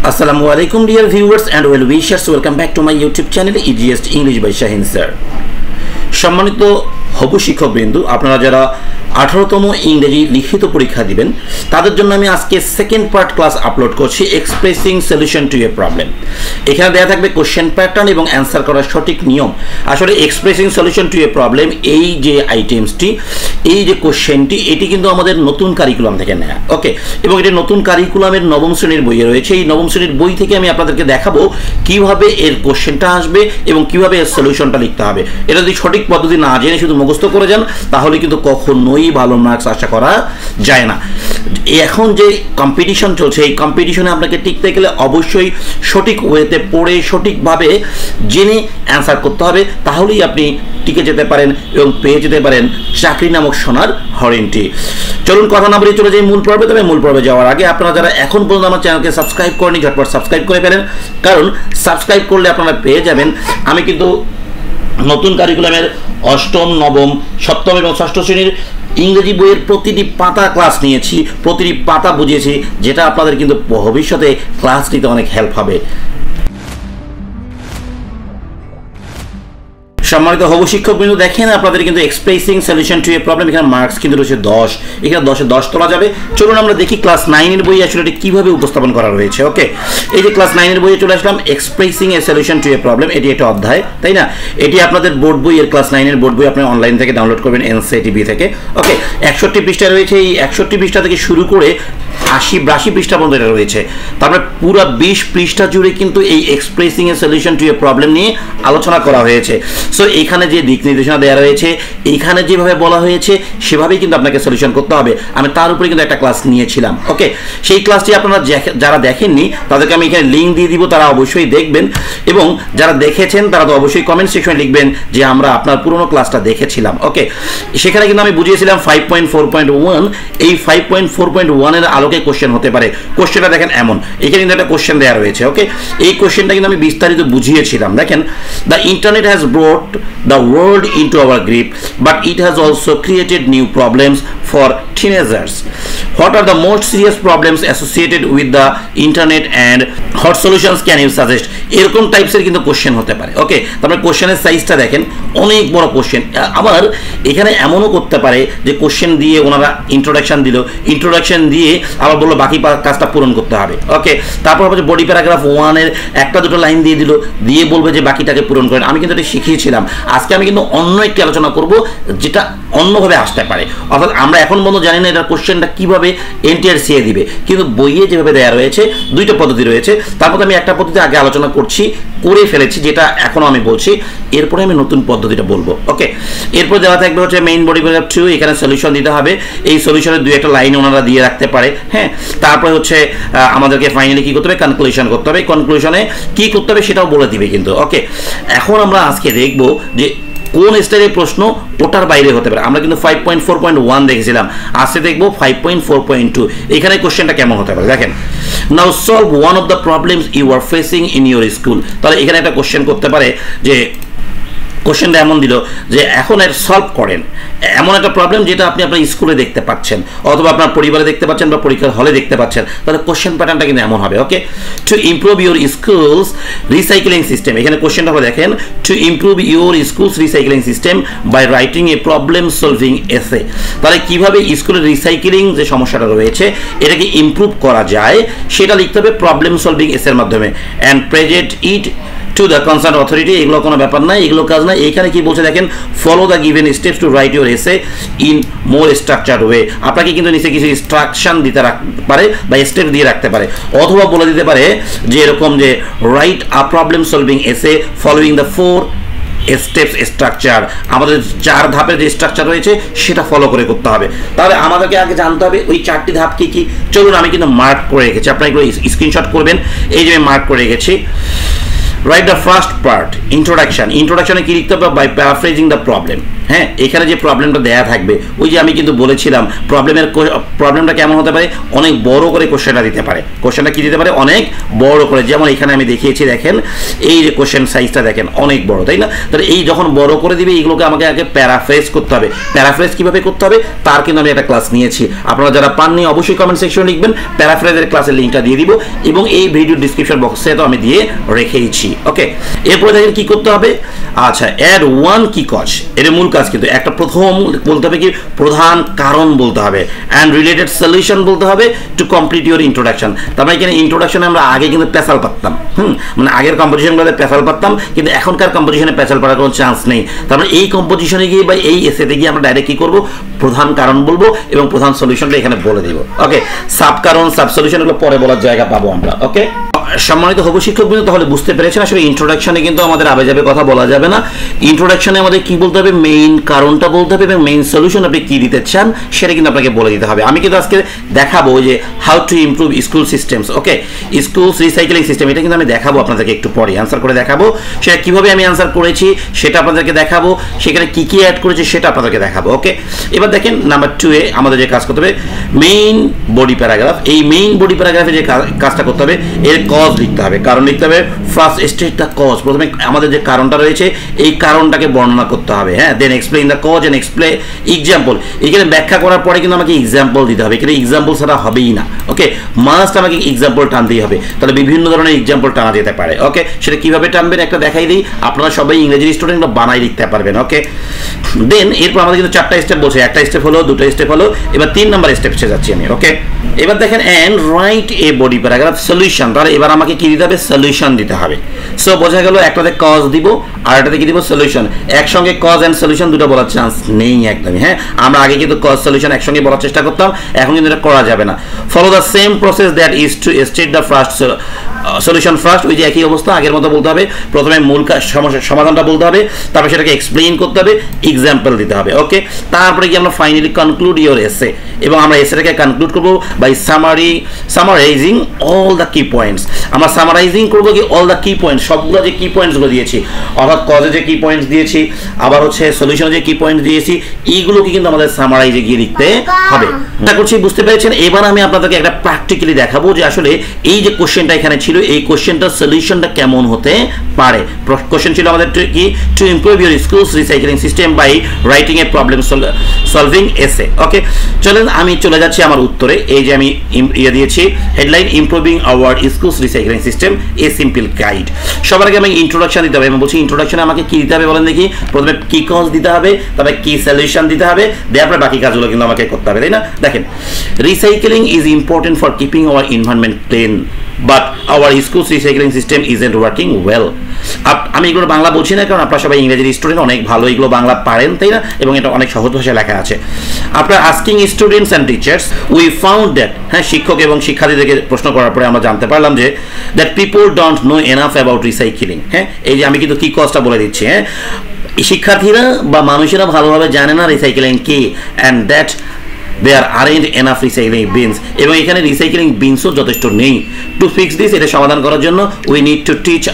Assalamu alaikum dear viewers and well wishers, welcome back to my YouTube channel Easiest English by Shahin sir. সম্মানিত হবু শিক্ষকবৃন্দ, আপনারা যারা 18তম ইংরেজি লিখিত পরীক্ষা দিবেন তাদের জন্য আমি আজকে সেকেন্ড পার্ট ক্লাস আপলোড করছি, expressing solution to a problem. এখানে দেওয়া থাকবে কোশ্চেন প্যাটার্ন এবং অ্যান্সার করার সঠিক নিয়ম। আসলে expressing solution to a problem এই যে আইটেমসটি, এই যে কোশ্চেনটি, এটি কিন্তু আমাদের নতুন কারিকুলাম থেকে নেয়া, ওকে, এবং এটি নতুন কারিকুলামের নবম শ্রেণীর বইয়ে রয়েছে। এই নবম শ্রেণীর বই থেকে আমি আপনাদেরকে দেখাবো কিভাবে এর কোশ্চেনটা আসবে এবং কিভাবে এর সলিউশনটা লিখতে হবে। এটা যদি সঠিক পদ্ধতি না জেনে শুধু মুখস্থ করে যান তাহলে কিন্তু কখনোই ভালো মার্কস আশা করা যায় না। এখন যে কম্পিটিশন চলছে, এই কম্পিটিশনে আপনাকে টিকতে গেলে অবশ্যই সঠিক ওয়েতে পড়ে সঠিকভাবে জেনে অ্যান্সার করতে হবে, তাহলেই আপনি টিকে যেতে পারেন এবং পেয়ে যেতে পারেন চাকরি নামক সোনার হরিণটি। চলুন কথা না বলে চলে যাই মূল পর্বে। তবে মূল পর্বে যাওয়ার আগে আপনারা যারা এখন পর্যন্ত আমার চ্যানেলকে সাবস্ক্রাইব করেনি ঝটপট সাবস্ক্রাইব করে ফেলেন, কারণ সাবস্ক্রাইব করলে আপনারা পেয়ে যাবেন। আমি কিন্তু নতুন কারিকুলামের অষ্টম, নবম, সপ্তম এবং ষষ্ঠ শ্রেণীর ইংরেজি বইয়ের প্রতিটি পাতা ক্লাস নিয়েছি, প্রতিটি পাতা বুঝিয়েছি, যেটা আপনাদের কিন্তু ভবিষ্যতে ক্লাস নিতে অনেক হেল্প হবে। সম্মানিত হবু শিক্ষকবৃন্দ, দেখেন আপনাদের কিন্তু expressing solution to a problem, এখানে মার্কস কিন্তু রয়েছে 10, এখানে 10-এ 10 তোলা যাবে। চলুন আমরা দেখি ক্লাস 9-এর বই আসলে এটি কীভাবে উপস্থাপন করা রয়েছে। ওকে, এই যে ক্লাস 9-এর বইয়ে চলে আসলাম, expressing a solution to a problem, এটি একটা অধ্যায়, তাই না? এটি আপনাদের বোর্ড বই, এর ক্লাস 9-এর বোর্ড বই আপনি অনলাইন থেকে ডাউনলোড করবেন NCTV থেকে। ওকে, 61 পৃষ্ঠা রয়েছে। এই 61 পৃষ্ঠা থেকে শুরু করে 80-82 পৃষ্ঠা পর্যন্ত এটা রয়েছে। তারপরে পুরো 20 পৃষ্ঠা জুড়ে কিন্তু এই expressing a solution to a problem নিয়ে আলোচনা করা হয়েছে। সো এইখানে যে দিক নির্দেশনা দেওয়া রয়েছে, এইখানে যেভাবে বলা হয়েছে সেভাবেই কিন্তু আপনাকে সলিউশন করতে হবে। আমি তার উপরে কিন্তু একটা ক্লাস নিয়েছিলাম। ওকে, সেই ক্লাসটি আপনারা যারা দেখেননি তাদেরকে আমি এখানে লিঙ্ক দিয়ে দিব, তারা অবশ্যই দেখবেন, এবং যারা দেখেছেন তারা তো অবশ্যই কমেন্ট সেকশনে লিখবেন যে আমরা আপনার পুরনো ক্লাসটা দেখেছিলাম। ওকে, সেখানে কিন্তু আমি বুঝিয়েছিলাম 5.4.1, এই 5.4.1 এর আলোকে কোশ্চেন হতে পারে। কোশ্চেনটা দেখেন এমন, এখানে কিন্তু একটা কোশ্চেন দেওয়া রয়েছে। ওকে, এই কোশ্চেনটা কিন্তু আমি বিস্তারিত বুঝিয়েছিলাম। দেখেন, the internet has brought the world into our grip, but it has also created new problems for teenagers. What are the most serious problems associated with the internet and what solutions can you suggest? এরকম টাইপসের কিন্তু question হতে পারে। ওকে, তারপরে কোশ্চেনের সাইজটা দেখেন, অনেক বড় কোশ্চেন। আবার এখানে এমনও করতে পারে যে কোশ্চেন দিয়ে ওনারা ইন্ট্রোডাকশন দিল, ইন্ট্রোডাকশন দিয়ে আবার বললো বাকি কাজটা পূরণ করতে হবে। ওকে, তারপর হচ্ছে বডি প্যারাগ্রাফ 1-এর একটা দুটো লাইন দিয়ে দিল, দিয়ে বলবে যে বাকিটাকে পূরণ করেন। আমি কিন্তু এটা শিখিয়েছিলাম। আজকে আমি কিন্তু অন্য একটি আলোচনা করব যেটা অন্যভাবে আসতে পারে। অর্থাৎ আমরা এখন পর্যন্ত জানি না এটার কোশ্চেনটা কীভাবে NTRCA দিবে, কিন্তু বইয়ে যেভাবে দেওয়া রয়েছে দুইটা পদ্ধতি রয়েছে। তারপর আমি একটা পদ্ধতি আগে আলোচনা করে ফেলেছি, যেটা এখনও আমি বলছি, এরপরে আমি নতুন পদ্ধতিটা বলবো। ওকে, এরপর দেওয়া থাকবে হচ্ছে মেইন বডি প্যারাগ্রাফ 2, এখানে সলিউশন দিতে হবে। এই সলিউশনের 2-একটা লাইন ওনারা দিয়ে রাখতে পারে। হ্যাঁ, তারপরে হচ্ছে আমাদেরকে ফাইনালি কী করতে হবে, কনক্লুশন করতে হবে। কনক্লুশনে কী করতে হবে সেটাও বলে দিবে কিন্তু। ওকে, এখন আমরা আজকে দেখব যে কোন স্টাইলের প্রশ্ন ওটার বাইরে হতে পারে। আমরা কিন্তু 5.4.1 দেখেছিলাম, আজকে দেখব 5.4.2। এখানে কোশ্চেনটা কেমন হতে পারে দেখেন। Now solve one of the problems you are facing in your school. তাহলে এখানে একটা কোশ্চেন করতে পারে যে কোশ্চেনটা এমন দিল যে এখন এর সলভ করেন এমন একটা প্রবলেম যেটা আপনি আপনার স্কুলে দেখতে পাচ্ছেন, অথবা আপনার পরিবারে দেখতে পাচ্ছেন, বা পরীক্ষার হলে দেখতে পাচ্ছেন। তাহলে কোশ্চেন প্যাটার্নটা কিন্তু এমন হবে। Okay, to improve your schools recycling system. এখানে কোশ্চেনটা হবে দেখেন, to improve your schools recycling system by writing a problem solving essay. তাহলে কীভাবে স্কুলের রিসাইক্লিং যে সমস্যাটা রয়েছে এটাকে ইমপ্রুভ করা যায় সেটা লিখতে হবে প্রবলেম সলভিং এসের মাধ্যমে, and present it to the concern authority. এগুলো কোনো ব্যাপার নাই, এগুলো কাজ নাই। এইখানে কি বলছে দেখেন, follow the given steps to right your এসে ইন মোর স্ট্রাকচার্ড ওয়ে। আপনাকে কিন্তু নিচে কিছু ইনস্ট্রাকশন দিতে পারে বা স্টেপ দিয়ে রাখতে পারে, অথবা বলে দিতে পারে যে এরকম যে রাইট আ প্রবলেম সলভিং এসে ফলোইং দ্য 4 স্টেপস স্ট্রাকচার। আমাদের 4 ধাপের যে স্ট্রাকচার রয়েছে সেটা ফলো করে করতে হবে। তাহলে আমাদেরকে আগে জানতে হবে ওই 4টি ধাপ কি কি। চলুন, আমি কিন্তু মার্ক করে রেখেছি, আপনারা এগুলো স্ক্রিনশট করবেন। এই যে আমি মার্ক করে রেখেছি, রাইট দ্য ফার্স্ট পার্ট ইন্ট্রোডাকশনে কি লিখতে হবে? By paraphrasing the problem. হ্যাঁ, এখানে যে প্রবলেমটা দেয়া থাকবে, ওই যে আমি কিন্তু বলেছিলাম প্রবলেমটা কেমন হতে পারে, অনেক বড় করে কোশ্চেনটা দিতে পারে। কোশ্চেনটা কি দিতে পারে? অনেক বড় করে। যেমন এখানে আমি দেখিয়েছি, দেখেন এই যে কোশ্চেন সাইজটা দেখেন অনেক বড়, তাই না? তাহলে এই যখন বড় করে দিবে, এইগুলোকে আমাকে আগে প্যারাফ্রেজ করতে হবে। প্যারাফ্রেজ কিভাবে করতে হবে তার কিন্তু আমি একটা ক্লাস নিয়েছি। আপনারা যারা পাননি অবশ্যই কমেন্ট সেকশনে লিখবেন, প্যারাফ্রেজের ক্লাসের লিঙ্কটা দিয়ে দিব এবং এই ভিডিও ডিসক্রিপশন বক্সে তো আমি দিয়ে রেখেইছি। ওকে, এরপরে দেখেন কি করতে হবে। আচ্ছা, অ্যাড ওয়ান কি কজ, এটা মূল কাজ। কিন্তু একটা প্রথম বলতে হবে কি, প্রধান কারণ বলতে হবে, অ্যান্ড রিলেটেড সলিউশন বলতে হবে টু কমপ্লিট ইউর ইন্ট্রোডাকশন। তার মানে এখানে ইন্ট্রোডাকশনে আমরা আগে কিন্তু পেশাল পারতাম, মানে আগের কম্পোজিশনগুলোতে পেশাল পারতাম, কিন্তু এখনকার কম্পোজিশনে পেশাল পাওয়ার কোনো চান্স নেই। তার মানে এই কম্পোজিশনে গিয়ে বা এই এসেতে গিয়ে আমরা ডাইরেক্ট কি করবো, প্রধান কারণ বলবো এবং প্রধান সলিউশনটা এখানে বলে দিব। ওকে, সাব কারণ সাব সলিউশন এগুলো পরে বলার জায়গা পাবো আমরা। ওকে, সম্মানিত হবু শিক্ষকবৃন্দ, তাহলে বুঝতে পেরেছেন আসলে ইন্ট্রোডাকশনে কিন্তু আমাদের আবে যাবে কথা বলা যাবে না। ইন্ট্রোডাকশনে আমাদের কি বলতে হবে, মেইন কারণটা বলতে হবে এবং মেইন সলিউশন আপনি কি দিতে চান সেটা কিন্তু আপনাকে বলে দিতে হবে। আমি কিন্তু আজকে দেখাবো যে how to improve school systems. Okay, schools recycling system, এটা কিন্তু আমি দেখাবো আপনাদেরকে একটু পরে, অ্যান্সার করে দেখাবো। সেটা কিভাবে আমি অ্যান্সার করেছি সেটা আপনাদেরকে দেখাবো, সেখানে কি কি অ্যাড করেছি সেটা আপনাদেরকে দেখাবো। ওকে, এবার দেখেন নাম্বার 2 এ আমাদের যে কাজ করতে হবে, মেইন বডি প্যারাগ্রাফ। এই মেইন বডি প্যারাগ্রাফে যে কাজটা করতে হবে, এর কজ লিখতে হবে, কারণ লিখতে হবে। ফার্স্ট স্টেট দ্য কজ, প্রথমে আমাদের যে কারণটা রয়েছে এই কারণটাকে বর্ণনা করতে হবে। হ্যাঁ, then explain the cause and explain example. এখানে ব্যাখ্যা করার পরে কিন্তু আমাকে এক্সাম্পল দিতে হবে, এখানে এক্সাম্পল ছাড়া হবেই না। ওকে, মাস্ট আমাকে এক্সাম্পল টানতেই হবে, তাহলে বিভিন্ন ধরনের এক্সাম্পল টানা যেতে পারে। ওকে, সেটা কিভাবে টানবেন একটা দেখাই দিই, আপনারা সবাই ইংরেজি স্টুডেন্টরা বানাই লিখতে পারবেন। ওকে, দেন এরপর আমাদের কিন্তু 4টা স্টেপ বলছে, একটা স্টেপ হলো, 2টা স্টেপ হলো, এবার 3 নাম্বার স্টেপে যাচ্ছি আমি। ওকে, এবার দেখেন and write a body paragraph solution, তাহলে এবার আমাকে কি দিতে হবে, সলিউশন দিতে হবে। সো বোঝা গেল, একটাতে কজ দিব আর একটাতে কি দিব, সলিউশন। একসঙ্গে কজ এন্ড সলিউশন দুটো বলার চান্স নেই একদমই। হ্যাঁ, আমরা আগে কিন্তু কজ সলিউশন একসঙ্গে বলার চেষ্টা করতাম, এখন কিন্তু এটা করা যাবে না। Follow the same process that is two state the first solution first, ওই যে একই অবস্থা আগের মতো বলতে হবে। প্রথমে মূল সমাধানটা বলতে হবে, তারপরে সেটাকে এক্সপ্লেইন করতে হবে, এক্সাম্পল দিতে হবে। ওকে, তারপরে কি আমরা ফাইনালি কনক্লুড ইওর এসে, এবং আমরা এসেটাকে কনক্লুড করবো বাই সামারাইজিং অল দ্য কি পয়েন্টস। আমরা সামারাইজিং করবো কি অল দ্য কি পয়েন্টস, সবগুলো যে কি পয়েন্টসগুলো দিয়েছি, অর্থাৎ কজে যে কি পয়েন্টস দিয়েছি, আবার হচ্ছে সলিউশনে যে কি পয়েন্টস দিয়েছি, এইগুলোকে কিন্তু আমাদের সামারাইজে গিয়ে লিখতে হবে। আশা করছি বুঝতে পেরেছেন। এবার আমি আপনাদেরকে একটা প্র্যাকটিক্যালি দেখাবো যে আসলে এই যে কোশ্চেনটা এখানে ছিল, এই কোশ্চেনটার সলিউশনটা কেমন হতে পারে। কোশ্চেন ছিল আমাদের কি, to improve your schools recycling system by writing a problem solving essay. Okay, চলেন আমি চলে যাচ্ছি আমার উত্তরে। এই যে আমি ইয়ে দিয়েছি headline, improving our schools recycling system a simple guide. সবার আগে আমি ইন্ট্রোডাকশন দিতে হবে। আমি বলছি ইন্ট্রোডাকশনে আমাকে কি দিতে হবে বলেন দেখি। প্রথমে কি কজ দিতে হবে, তারপরে কি সলিউশন দিতে হবে, তারপরে বাকি কাজগুলো কিন্তু আমাকে করতে হবে, তাই না? দেখেন, recycling is important for keeping our environment clean but hour schools recycling system isn't working well. আমি এগুলো বাংলা বলছি না, কারণ আপনারা সবাই ইংরেজি স্টুডেন্ট, অনেক ভালো এগুলো বাংলা পারেন, তাই না? এবং এটা অনেক সহজ ভাষায় লেখা আছে। আপনার asking students and teachers we found that, হ্যাঁ, শিক্ষক এবং শিক্ষার্থীদেরকে প্রশ্ন করার পরে আমরা জানতে পারলাম যে that people don't no enough about recycling. হ্যাঁ, এই যে আমি কিন্তু কি কজটা বলে দিচ্ছি। হ্যাঁ, শিক্ষার্থীরা বা মানুষেরা ভালোভাবে জানে না রিসাইক্লিং কি, and that there aren't enough recycling bins, এবং এখানে রিসাইক্লিং বিনসও যথেষ্ট নেই। টু ফিক্স দিস, এটা সমাধান করার জন্য we need to teach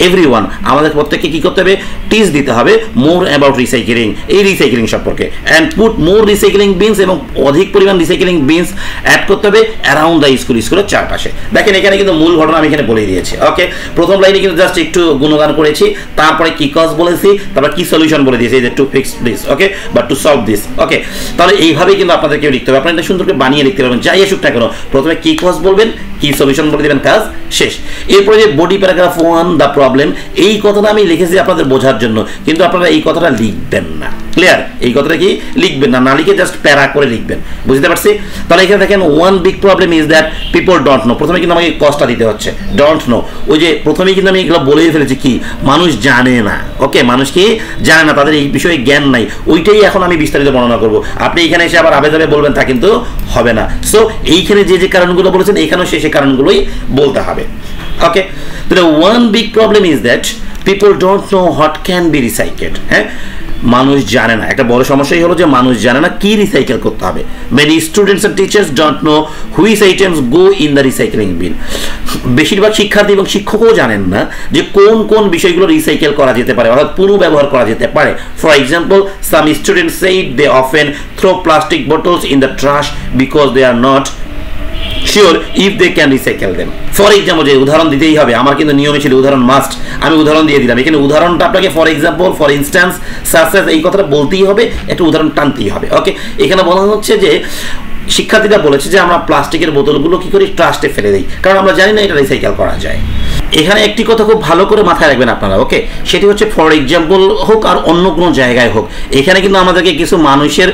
everyone, আমাদের প্রত্যেককে কি করতে হবে, টিচ দিতে হবে মোর অ্যাবাউট রিসাইক্লিং, এই রিসাইক্লিং সম্পর্কে, and put more recycling beans, এবং অধিক পরিমাণ রিসাইক্লিং বিনস অ্যাড করতে হবে অ্যারাউন্ড দ্য স্কুলের চারপাশে। দেখেন এখানে কিন্তু মূল ঘটনা আমি এখানে বলে দিয়েছি। ওকে, প্রথম লাইনে কিন্তু জাস্ট একটু গুণগান করেছি, তারপরে কি কজ বলেছি, তারপর কি সলিউশন বলে দিয়েছি, এই যে টু ফিক্স দিস, ওকে, বা টু সলভ দিস। ওকে, তাহলে এইভাবেই কিন্তু আপনাদেরকে লিখতে হবে। আপনারা এটা সুন্দর করে বানিয়ে লিখতে পারবেন, যাই আসুক না কেন, প্রথমে কি কজ বলবেন, কি সলিউশন বলে দেবেন, কাজ শেষ। এরপরে যে বডি প্যারাগ্রাফ 1 দ্য প্রবলেম, এই কথাটা আমি লিখেছি আপনাদের বোঝার জন্য, কিন্তু আপনারা এই কথাটা লিখবেন না। ক্লিয়ার? এই কথাটা কি লিখবেন না, না লিখে জাস্ট প্যারা করে লিখবেন। বুঝতে পারছি? তাহলে এখানে দেখেন one big problem is that people don't no, প্রথমে কিন্তু আমাকে কজটা দিতে হচ্ছে, ডোন্ট নো। ওই যে প্রথমেই কিন্তু আমি এগুলো বলেই ফেলেছি কি, মানুষ জানে না। ওকে, মানুষ কি জানে না, তাদের এই বিষয়ে জ্ঞান নাই, ওইটাই এখন আমি বিস্তারিত বর্ণনা করব। আপনি এখানে এসে আবার আবে যাবে বলবেন তা কিন্তু হবে না। সো এইখানে যে যে কারণগুলো বলেছেন এখানেও সেই কারণগুলোই বলতে হবে। ওকে, তাহলে one big problem is that people don't know what can be recycled. হ্যাঁ, মানুষ জানে না, একটা বড় সমস্যাই হলো যে মানুষ জানে না কি রিসাইকেল করতে হবে। Many students and teachers don't know which items go in the recycling bin. বেশিরভাগ শিক্ষার্থী এবং শিক্ষকও জানেন না যে কোন কোন বিষয়গুলো রিসাইকেল করা যেতে পারে, অর্থাৎ পুনর্ব্যবহার করা যেতে পারে। For example, some students said they often throw plastic bottles in the trash because they are not sure if they can recycle them. For example, যে উদাহরণ দিতেই হবে, আমার কিন্তু নিয়মে ছিল উদাহরণ মাস্ট, আমি উদাহরণ দিয়ে দিলাম। এখানে উদাহরণটা আপনাকে for example, for instance, success এই কথাটা বলতেই হবে, একটা উদাহরণ টানতেই হবে। ওকে, এখানে বলা হচ্ছে যে শিক্ষার্থীরা বলেছে যে আমরা প্লাস্টিকের বোতলগুলো কি করি, ট্রাস্টে ফেলে দিই, কারণ আমরা জানি না এটা রিসাইকেল করা যায়। এখানে একটি কথা খুব ভালো করে মাথায় রাখবেন আপনারা, ওকে, সেটি হচ্ছে ফর এক্সাম্পল হোক আর অন্য কোনো জায়গায় হোক, এখানে কিন্তু আমাদেরকে কিছু মানুষের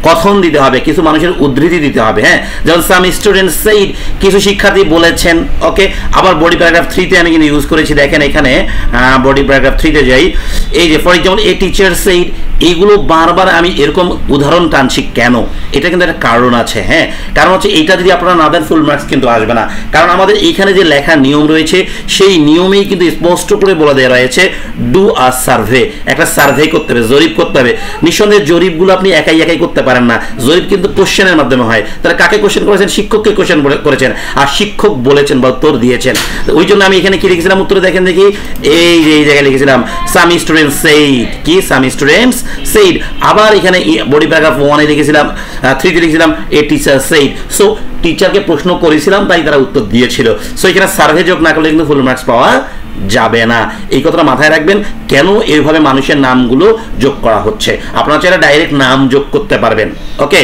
কথন দিতে হবে, কিছু মানুষের উদ্ধৃতি দিতে হবে। হ্যাঁ, যেমন সাম স্টুডেন্টস সেইড, কিছু শিক্ষার্থী বলেছেন। ওকে, আবার বডি প্যারাগ্রাফ 3-তে আমি কিন্তু ইউজ করেছি। দেখেন এখানে বডি প্যারাগ্রাফ 3-তে যাই, এই যে for example A teacher said, এইগুলো বারবার আমি এরকম উদাহরণ টানছি কেন, এটা কিন্তু একটা কারণ আছে। হ্যাঁ, কারণ হচ্ছে এইটা যদি আপনারা না দেন ফুল মার্কস কিন্তু আসবে না, কারণ আমাদের এইখানে যে লেখার নিয়ম রয়েছে সেই নিয়মেই কিন্তু স্পষ্ট করে বলে দেওয়া রয়েছে ডু আ সার্ভে, একটা সার্ভে করতে হবে, জরিপ করতে হবে। নিঃসন্দেহে জরিপগুলো আপনি একাই একাই করতে পারেন না, জরিপ কিন্তু কোশ্চেনের মাধ্যমে হয়। তাহলে কাকে কোশ্চেন করেছেন? শিক্ষককে কোশ্চেন করেছেন, আর শিক্ষক বলেছেন বা উত্তর দিয়েছেন। ওই জন্য আমি এখানে কি লিখেছিলাম উত্তরে, দেখেন দেখি, এই যে এই জায়গায় লিখেছিলাম সাম স্টুডেন্টস সেইড, কি সাম স্টুডেন্টস সেইড। আবার এখানে বডি প্যারাগ্রাফ 1-এ লিখেছিলাম, 3-তে লিখেছিলাম এ টিচার সেইড। সো টিচারকে প্রশ্ন করেছিলাম, তাই তারা উত্তর দিয়েছিল। সো এখানে সার্ভে যোগ না করলে কিন্তু ফুল মার্কস পাওয়া যাবে না। এই কথাটা মাথায় রাখবেন, কেন এইভাবে মানুষের নামগুলো যোগ করা হচ্ছে। আপনারা চাইলে ডাইরেক্ট নাম যোগ করতে পারবেন। ওকে,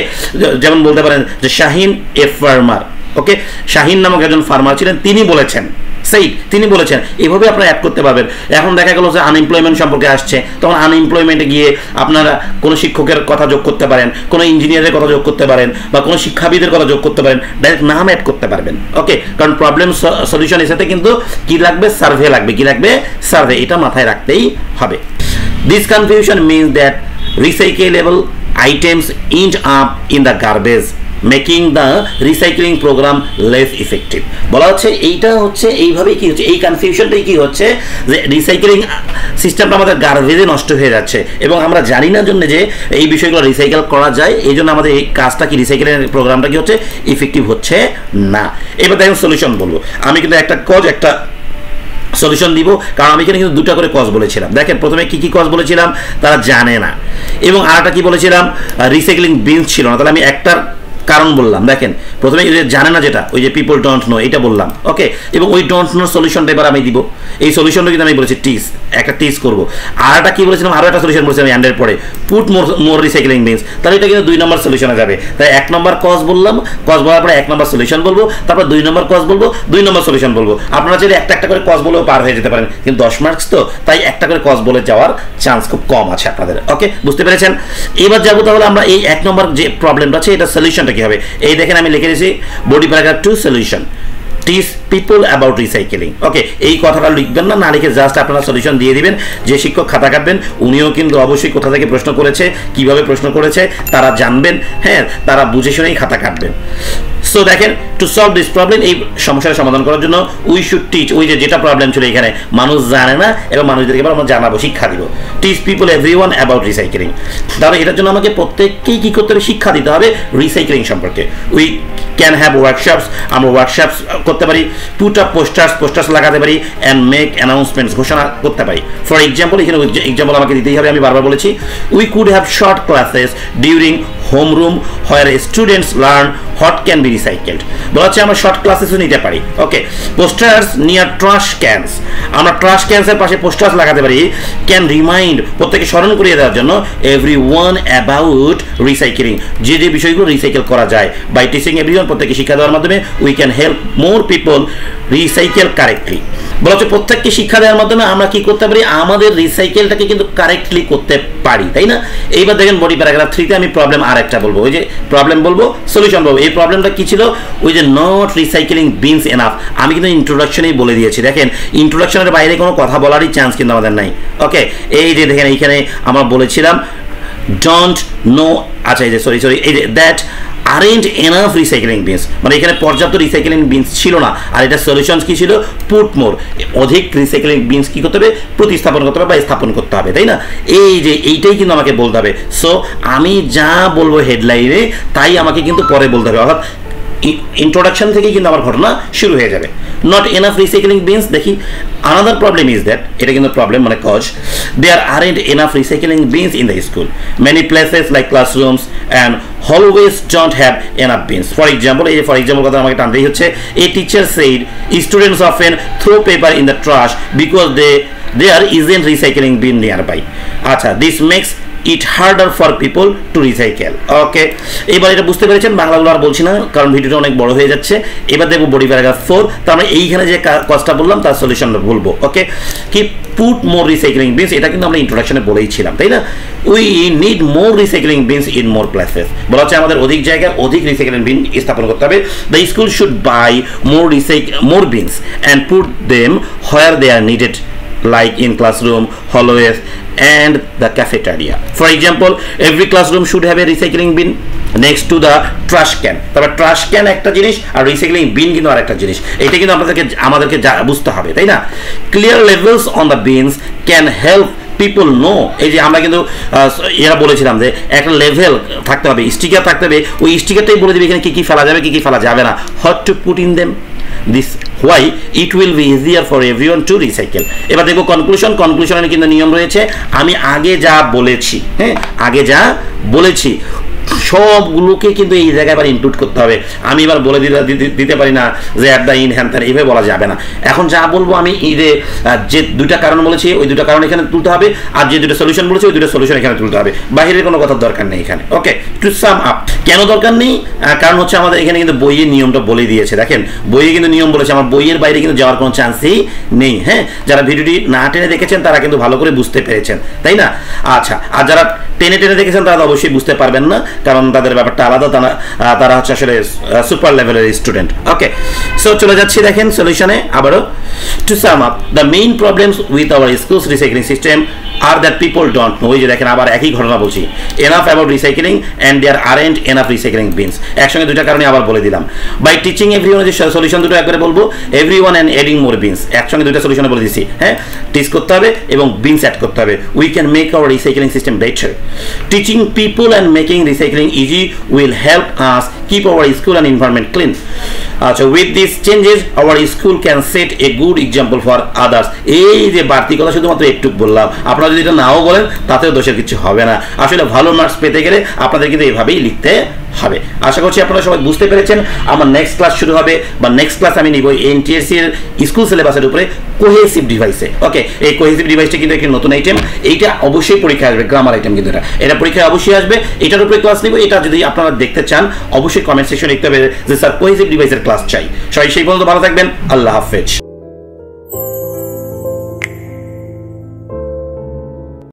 যেমন বলতে পারেন যে শাহিন এ ফার্মার। ওকে, শাহিন নামক একজন ফার্মার ছিলেন, তিনি বলেছেন সেইড, তিনি বলেছেন, এইভাবে আপনারা অ্যাড করতে পারবেন। এখন দেখা গেল যে আনএমপ্লয়মেন্ট সম্পর্কে আসছে, তখন আনএমপ্লয়মেন্টে গিয়ে আপনারা কোনো শিক্ষকের কথা যোগ করতে পারেন, কোনো ইঞ্জিনিয়ারের কথা যোগ করতে পারেন, বা কোনো শিক্ষাবিদের কথা যোগ করতে পারেন, ডাইরেক্ট নাম অ্যাড করতে পারবেন। ওকে, কারণ প্রবলেম সলিউশন এর সাথে কিন্তু কি লাগবে, সার্ভে লাগবে। কি লাগবে? সার্ভে। এটা মাথায় রাখতেই হবে। This confusion means that recyclable items end up in the garbage, making the recycling program less effective. বলা হচ্ছে এইটা হচ্ছে এইভাবেই কি হচ্ছে, এই কনফিউশনটাই কি হচ্ছে যে রিসাইক্লিং সিস্টেমটা আমাদের গার্বেজে নষ্ট হয়ে যাচ্ছে, এবং আমরা জানি না জন্য যে এই বিষয়গুলো রিসাইকেল করা যায়, এই জন্য আমাদের এই কাজটা কি রিসাইক্লিং প্রোগ্রামটা কি হচ্ছে, ইফেক্টিভ হচ্ছে না। এবার দেখেন সলিউশন বলবো, আমি কিন্তু একটা একটা সলিউশন দিব, কারণ আমি এখানে কিন্তু দুটা করে কজ বলেছিলাম। দেখেন প্রথমে কি কি কজ বলেছিলাম তারা জানে না, এবং আরেকটা কি বলেছিলাম, রিসাইক্লিং বিন ছিল না। তাহলে আমি একটার কারণ বললাম। দেখেন প্রথমে জানে না, যেটা ওই যে পিপল ডোন্ট নো, এটা বললাম। ওকে, এবং ওই ডোন্ট নোর সলিউশনটা এবার আমি দিব। এই সলিউশনটা কিন্তু আমি বলেছি টিস, একটা টিস করবো। আর একটা কি বলেছিলাম, আরও একটা সলিউশন বলেছিলাম অ্যান্ডের পরে, পুট মোর রিসাইক্লিং বিনস। তাহলে এটা কিন্তু 2 নম্বর সলিউশনে যাবে। তাই 1 নম্বর কজ বললাম, কজ বলার পরে 1 নম্বর সলিউশন বলবো, তারপর 2 নম্বর কজ বলবো, 2 নম্বর সলিউশন বলবো। আপনারা চাইলে একটা একটা করে কজ বলেও পার হয়ে যেতে পারেন, কিন্তু 10 মার্কস তো, তাই একটা করে কজ বলে যাওয়ার চান্স খুব কম আছে আপনাদের। ওকে, বুঝতে পেরেছেন? এবার যাবো তাহলে আমরা এই 1 নম্বর যে প্রবলেমটা আছে, এটা সলিউশনটা কি হবে। এই দেখেন আমি লিখে দিয়েছি body paragraph 2 solution, teach people about recycling. Okay, এই কথাটা লিখবেন না, না লিখে জাস্ট আপনারা সলিউশন দিয়ে দিবেন। যে শিক্ষক খাতা কাটবেন উনিও কিন্তু অবশ্যই কোথা থেকে প্রশ্ন করেছে, কিভাবে প্রশ্ন করেছে তারা জানবেন। হ্যাঁ, তারা বুঝে শুনেই খাতা কাটবেন। সো দেখেন, টু সলভ দিস প্রবলেম, এই সমস্যার সমাধান করার জন্য উই শুড টিচ, ওই যে যেটা প্রবলেম ছিল এখানে মানুষ জানে না, এবং মানুষদেরকে এবার আমরা জানাবো, শিক্ষা দিব। Teach people everyone about recycling. তাহলে এটার জন্য আমাকে প্রত্যেককেই কি করতে হবে, শিক্ষা দিতে হবে রিসাইক্লিং সম্পর্কে। উই ক্যান হ্যাভ ওয়ার্কশপস, আমরা ওয়ার্কশপস করতে পারি, পুট আপ পোস্টার্স লাগাতে পারি, অ্যান্ড মেক অ্যানাউন্সমেন্টস, ঘোষণা করতে পারি। ফর এক্সাম্পল, এখানে এক্সাম্পল আমাকে দিতেই হবে, আমি বারবার বলেছি। We could have short classes during homeroom where students learn what can be recycled. বলা হচ্ছে আমরা শর্ট ক্লাসেসও নিতে পারি। Okay, posters near trash cans, আমরা ট্রাশ ক্যান্সের পাশে পোস্টার্স লাগাতে পারি, ক্যান রিমাইন্ড, প্রত্যেকে স্মরণ করিয়ে দেওয়ার জন্য, এভরিওয়ান অ্যাবাউট রিসাইক্লিং, যে যে বিষয়গুলো রিসাইকেল করা যায়। বাই টিচিং এভরিওয়ান, প্রত্যেকে শিক্ষা দেওয়ার মাধ্যমে we can help more people recycle correctly. বলা হচ্ছে প্রত্যেককে শিক্ষা দেওয়ার মাধ্যমে আমরা কি করতে পারি, আমাদের রিসাইকেলটাকে কিন্তু কারেক্টলি করতে পারি, তাই না? এইবার দেখেন বডি প্যারাগ্রাফ 3-তে আমি প্রবলেম আরেকটা বলবো, ওই যে প্রবলেম বলবো, সলিউশন বলবো। এই প্রবলেমটা কি ছিল, ওই যে নট রিসাইক্লিং বিনস এনাফ, আমি কিন্তু ইন্ট্রোডাকশনেই বলে দিয়েছি। দেখেন ইন্ট্রোডাকশনের বাইরে কোনো কথা বলারই চান্স কিন্তু আমাদের নাই। ওকে, এই যে দেখেন এইখানে আমরা বলেছিলাম ডোন্ট নো, আচ্ছা এই যে সরি এই যে that aren't enough recycling beans, মানে এখানে পর্যাপ্ত রিসাইক্লিং বিনস ছিল না। আর এটা সলিউশন কি ছিল, পুট মোর, অধিক রিসাইক্লিং বিনস কি করতে হবে, প্রতিস্থাপন করতে হবে বা স্থাপন করতে হবে, তাই না? এই যে এইটাই কিন্তু আমাকে বলতে হবে। সো আমি যা বলবো হেডলাইনে, তাই আমাকে কিন্তু পরে বলতে হবে। অর্থাৎ ইন্ট্রোডাকশন থেকেই কিন্তু আমার ঘটনা শুরু হয়ে যাবে। নট এনাফ রিসাইক্লিং বিনস, দেখি আনাদার প্রবলেম ইজ দ্যাট, এটা কিন্তু প্রবলেম মানে cause, there aren't enough recycling bins in the school, many places like classrooms and hallways don't have enough bins. For example, এই যে ফর এক্সাম্পল কথা আমাকে টানতেই হচ্ছে, a teacher said students often throw paper in the trash because there isn't recycling bin nearby. আচ্ছা, this makes it harder for people to recycle. ওকে, এবার এটা বুঝতে পেরেছেন, বাংলাগুলো আর বলছি না কারণ ভিডিওটা অনেক বড় হয়ে যাচ্ছে। এবার দেখবো বডি প্যারাগ্রাফ 4, তার মানে এইখানে যে কাজটা বললাম তার সলিউশনটা বলবো। ওকে, কি পুট মোর রিসাইক্লিং বিনস, এটা কিন্তু আমরা ইন্ট্রোডাকশনে বলেইছিলাম, তাই না? We need more recycling bins in more places, বলা হচ্ছে আমাদের অধিক জায়গায় অধিক রিসাইক্লিং বিন স্থাপন করতে হবে। The school should buy more bins and put them where they are needed, like in classroom, hallways and the cafeteria. For example, every classroom should have a recycling bin next to the trash can. তবে trash can একটা জিনিস আর recycling bin কিন্তু আরেকটা জিনিস, এটা কিন্তু আমাদেরকে বুঝতে হবে, তাই না? Clear labels on the bins can help people know, এই যে আমরা কিন্তু এরা বলেছিলাম যে একটা লেভেল থাকতে হবে, স্টিকার থাকতে হবে, ওই স্টিকারটাই বলে দেবে এখানে কি কি ফেলা যাবে কি কি ফেলা যাবে না, what to put in them, this why it will be easier for everyone to recycle. এবার দেখো কনক্লুশনে কিন্তু নিয়ম রয়েছে, আমি আগে যা বলেছি, হ্যাঁ আগে যা বলেছি সবগুলোকে কিন্তু এই জায়গায় আবার ইনক্লুড করতে হবে। আমি এবার বলে দিতে পারি না যে অ্যাট দ্য ইন হ্যান ত্যান, এইভাবে বলা যাবে না। এখন যা বলবো আমি যে দুইটা কারণ বলেছি ওই দুটা কারণ এখানে তুলতে হবে, আর যে দুটো সলিউশন বলেছি ওই দুটো সলিউশন এখানে তুলতে হবে, বাইরের কোনো কথার দরকার নেই এখানে। ওকে, টু সাম আপ, কেন দরকার নেই? কারণ হচ্ছে আমাদের এখানে কিন্তু বইয়ের নিয়মটা বলে দিয়েছে, দেখেন বইয়ে কিন্তু নিয়ম বলেছে, আমার বইয়ের বাইরে কিন্তু যাওয়ার কোনো চান্সই নেই। হ্যাঁ, যারা ভিডিওটি না টেনে দেখেছেন তারা কিন্তু ভালো করে বুঝতে পেরেছেন, তাই না? আচ্ছা, আর যারা টেনে দেখেছেন তারা তো অবশ্যই বুঝতে পারবেন না, কারণ তাদের ব্যাপারটা আলাদা, তারা হচ্ছে আসলে সুপার লেভেলের স্টুডেন্ট। ওকে, সো চলে যাচ্ছি দেখেন সলিউশনে আবারও। To sum up, the main problems with our schools recycling system are that people don't know, এই যে দেখেন আবার একই ঘটনা বলছি, enough about recycling and there aren't enough recycling bins, একসঙ্গে দুইটা কারণে আবার বলে দিলাম। বাই টিচিং এভরিওয়ান, যে সলিউশন দুটো একবারে বলবো, everyone and adding more bins, একসঙ্গে দুইটা সলিউশনে বলে দিচ্ছি। হ্যাঁ, টিচ করতে হবে এবং বিনস অ্যাড করতে হবে। We can make our recycling system better. Teaching people and making recycling easy will help us keep our school and environment clean. So with these changes our school can set a good example for others. এই যে বাড়তি কথা শুধুমাত্র একটু বললাম, আপনারা যদি এটা নাও বলেন তাতেও দোষের কিছু হবে না। আসলে ভালো মার্কস পেতে গেলে আপনাদের কিন্তু এইভাবেই লিখতে হবে। আশা করছি আপনারা সবাই বুঝতে পেরেছেন। আমার নেক্সট ক্লাস শুরু হবে বা নেক্সট ক্লাস আমি নিব এনটিএসসি এর স্কুল সিলেবাসের উপরে কোহেসিভ ডিভাইসে। ওকে, এই কোহেসিভ ডিভাইসটা কিন্তু একটি নতুন আইটেম, এইটা অবশ্যই পরীক্ষায় আসবে, গ্রামার আইটেম কিন্তু এটা পরীক্ষায় অবশ্যই আসবে। এটার উপরে ক্লাস নিব, এটা যদি আপনারা দেখতে চান অবশ্যই কমেন্ট সেকশনে লিখতে হবে যে স্যার কোহেসিভ ডিভাইসের ক্লাস চাই। সবাই সেই পর্যন্ত ভালো থাকবেন, আল্লাহ হাফেজ।